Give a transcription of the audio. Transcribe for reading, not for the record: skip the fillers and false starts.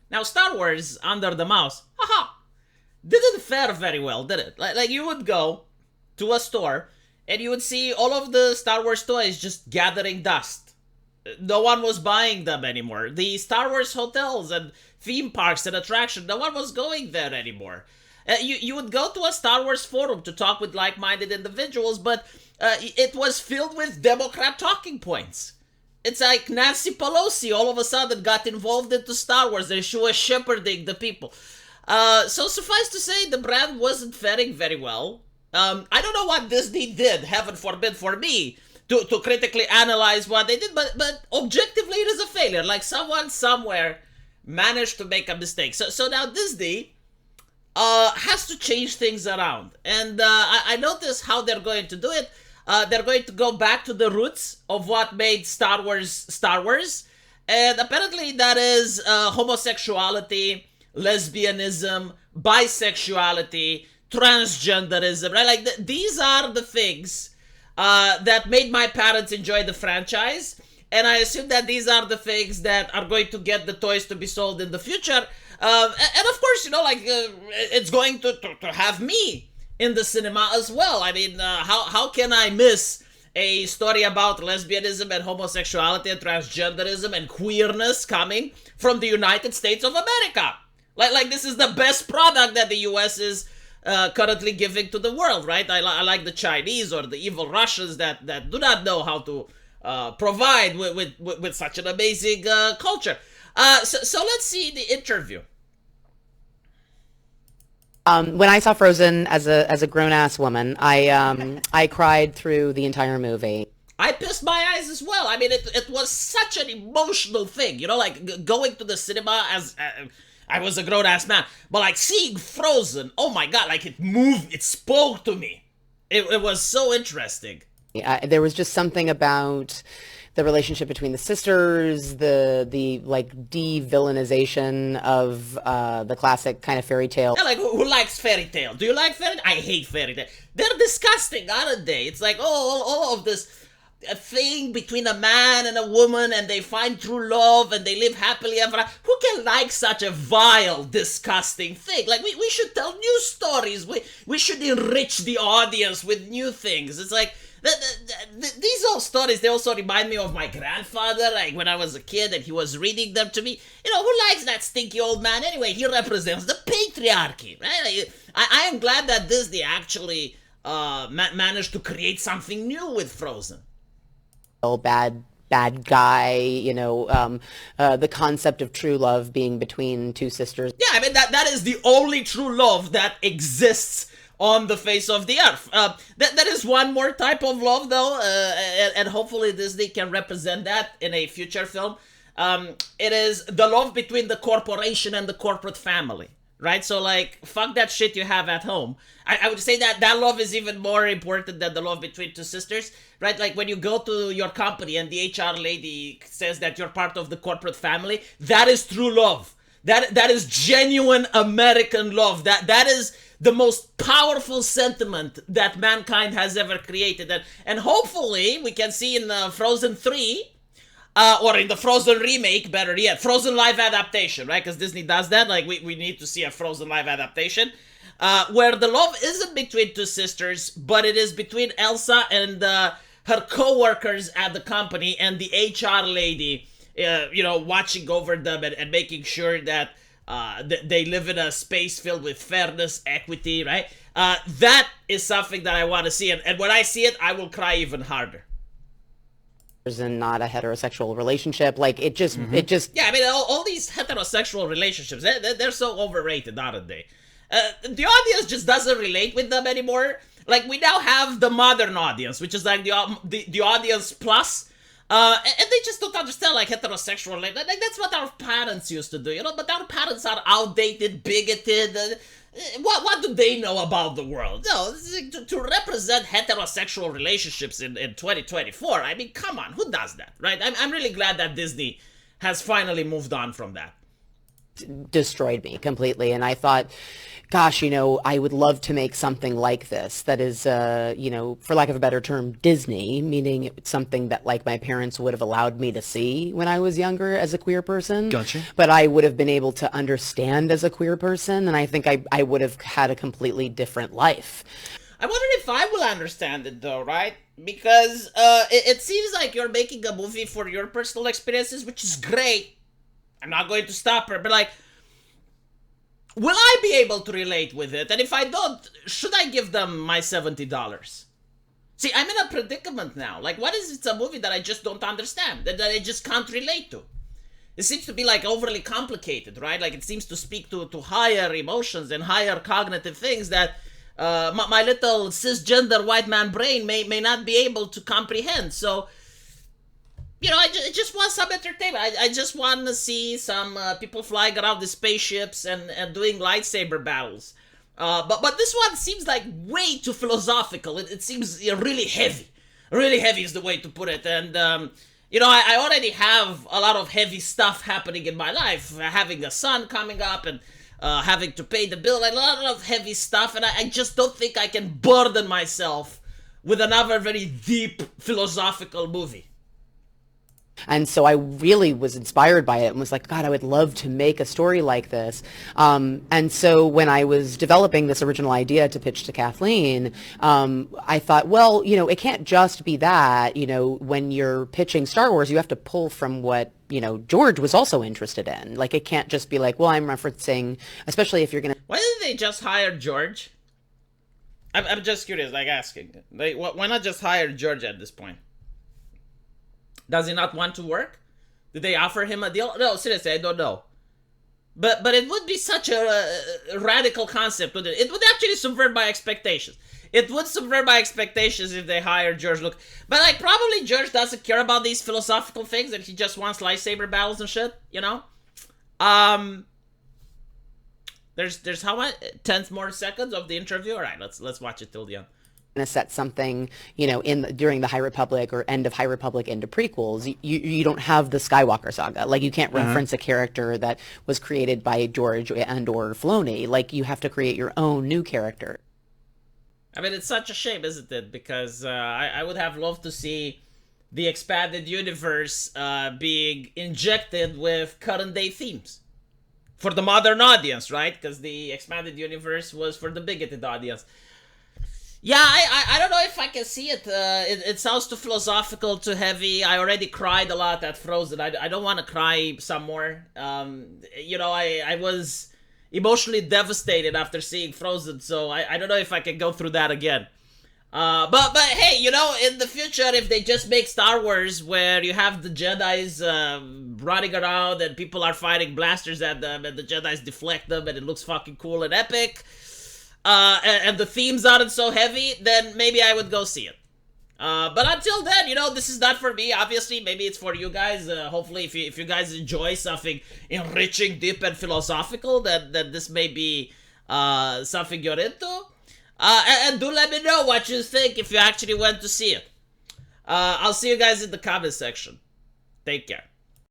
Now, Star Wars Under the Mouse, haha, didn't fare very well, did it? Like you would go to a store and you would see all of the Star Wars toys just gathering dust. No one was buying them anymore. The Star Wars hotels and theme parks and attractions, no one was going there anymore. You would go to a Star Wars forum to talk with like-minded individuals, but it was filled with Democrat talking points. It's like Nancy Pelosi all of a sudden got involved into Star Wars and she was shepherding the people. So suffice to say, the brand wasn't faring very well. I don't know what Disney did, heaven forbid for me, to critically analyze what they did, but objectively it is a failure. Like someone somewhere managed to make a mistake. So now Disney has to change things around. And I notice how they're going to do it. They're going to go back to the roots of what made Star Wars Star Wars. And apparently that is homosexuality, lesbianism, bisexuality, transgenderism, right? Like these are the things that made my parents enjoy the franchise. And I assume that these are the things that are going to get the toys to be sold in the future. And of course, it's going to have me in the cinema as well. I mean, how can I miss a story about lesbianism and homosexuality and transgenderism and queerness coming from the United States of America? Like this is the best product that the U.S. is currently giving to the world, right? I like the Chinese or the evil Russians that do not know how to provide with such an amazing culture. So let's see the interview. When I saw Frozen as a grown ass woman, I cried through the entire movie. I pissed my eyes as well. I mean, it was such an emotional thing, like going to the cinema as I was a grown ass man, but like seeing Frozen, oh my god, like it moved, it spoke to me. It was so interesting. There was just something about the relationship between the sisters, the like de-villainization of the classic kind of fairy tale. Yeah, like who likes fairy tale? Do you like fairy tale? I hate fairy tale. They're disgusting, aren't they? It's like all of this a thing between a man and a woman, and they find true love and they live happily ever after. Who can like such a vile, disgusting thing? Like we should tell new stories. We should enrich the audience with new things. It's like these old stories, they also remind me of my grandfather, like when I was a kid and he was reading them to me. Who likes that stinky old man anyway? He represents the patriarchy, right? I am glad that Disney actually managed to create something new with Frozen. Bad guy, the concept of true love being between two sisters. Yeah, I mean, that is the only true love that exists on the face of the earth. That is one more type of love, though, and hopefully Disney can represent that in a future film. It is the love between the corporation and the corporate family, right? So, like, fuck that shit you have at home. I would say that love is even more important than the love between two sisters, right? Like, when you go to your company and the HR lady says that you're part of the corporate family, that is true love. That is genuine American love. That is the most powerful sentiment that mankind has ever created. And hopefully, we can see in Frozen 3, or in the Frozen remake, better yet, Frozen live adaptation, right? Because Disney does that. Like, we need to see a Frozen live adaptation. Where the love isn't between two sisters, but it is between Elsa and her co-workers at the company and the HR lady, watching over them and making sure that they live in a space filled with fairness, equity, right? That is something that I want to see. And when I see it, I will cry even harder. And not a heterosexual relationship. Like, it just... Yeah, I mean, all these heterosexual relationships, they're so overrated, aren't they? The audience just doesn't relate with them anymore. Like, we now have the modern audience, which is like the audience plus, and they just don't understand, like, heterosexual, like that's what our parents used to do, but our parents are outdated, bigoted. What do they know about the world? No, to represent heterosexual relationships in 2024, I mean, come on, who does that, right? I'm really glad that Disney has finally moved on from that. destroyed me completely. And I thought, gosh, I would love to make something like this that is, for lack of a better term, Disney, meaning it's something that like my parents would have allowed me to see when I was younger as a queer person. Gotcha. But I would have been able to understand as a queer person. And I think I would have had a completely different life. I wonder if I will understand it though, right? Because it seems like you're making a movie for your personal experiences, which is great. I'm not going to stop her, but like, will I be able to relate with it? And if I don't, should I give them my $70? See, I'm in a predicament now. Like, what is it's a movie that I just don't understand, that I just can't relate to? It seems to be like overly complicated, right? Like it seems to speak to higher emotions and higher cognitive things that my little cisgender white man brain may not be able to comprehend. So, I just want some entertainment. I just want to see some people flying around the spaceships and doing lightsaber battles. But this one seems like way too philosophical. It seems really heavy. Really heavy is the way to put it. And, I already have a lot of heavy stuff happening in my life. Having a son coming up and having to pay the bill. A lot of heavy stuff. And I just don't think I can burden myself with another very deep philosophical movie. And so I really was inspired by it and was like, God, I would love to make a story like this. And so when I was developing this original idea to pitch to Kathleen, I thought, well, it can't just be that, when you're pitching Star Wars, you have to pull from what, George was also interested in. Like, it can't just be like, well, I'm referencing, especially if you're going to... Why didn't they just hire George? I'm just curious, like asking. Like, why not just hire George at this point? Does he not want to work? Did they offer him a deal? No, seriously, I don't know. But it would be such a radical concept, wouldn't it? It would actually subvert my expectations. It would subvert my expectations if they hired George Lucas. But like, probably George doesn't care about these philosophical things, and he just wants lightsaber battles and shit. There's how much 10 more seconds of the interview. All right, let's watch it till the end. To set something, during the High Republic or end of High Republic into prequels, you don't have the Skywalker saga. Like, you can't reference a character that was created by George and or Filoni. Like, you have to create your own new character. I mean, it's such a shame, isn't it? Because I would have loved to see the expanded universe being injected with current day themes for the modern audience, right? Because the expanded universe was for the bigoted audience. Yeah, I don't know if I can see it. It sounds too philosophical, too heavy. I already cried a lot at Frozen. I don't want to cry some more. I was emotionally devastated after seeing Frozen, so I don't know if I can go through that again. But hey, in the future, if they just make Star Wars where you have the Jedis running around and people are fighting blasters at them and the Jedis deflect them and it looks fucking cool and epic... and the themes aren't so heavy, then maybe I would go see it. But until then, this is not for me, obviously. Maybe it's for you guys. Hopefully, if you guys enjoy something enriching, deep, and philosophical, then this may be something you're into. And do let me know what you think if you actually went to see it. I'll see you guys in the comment section. Take care.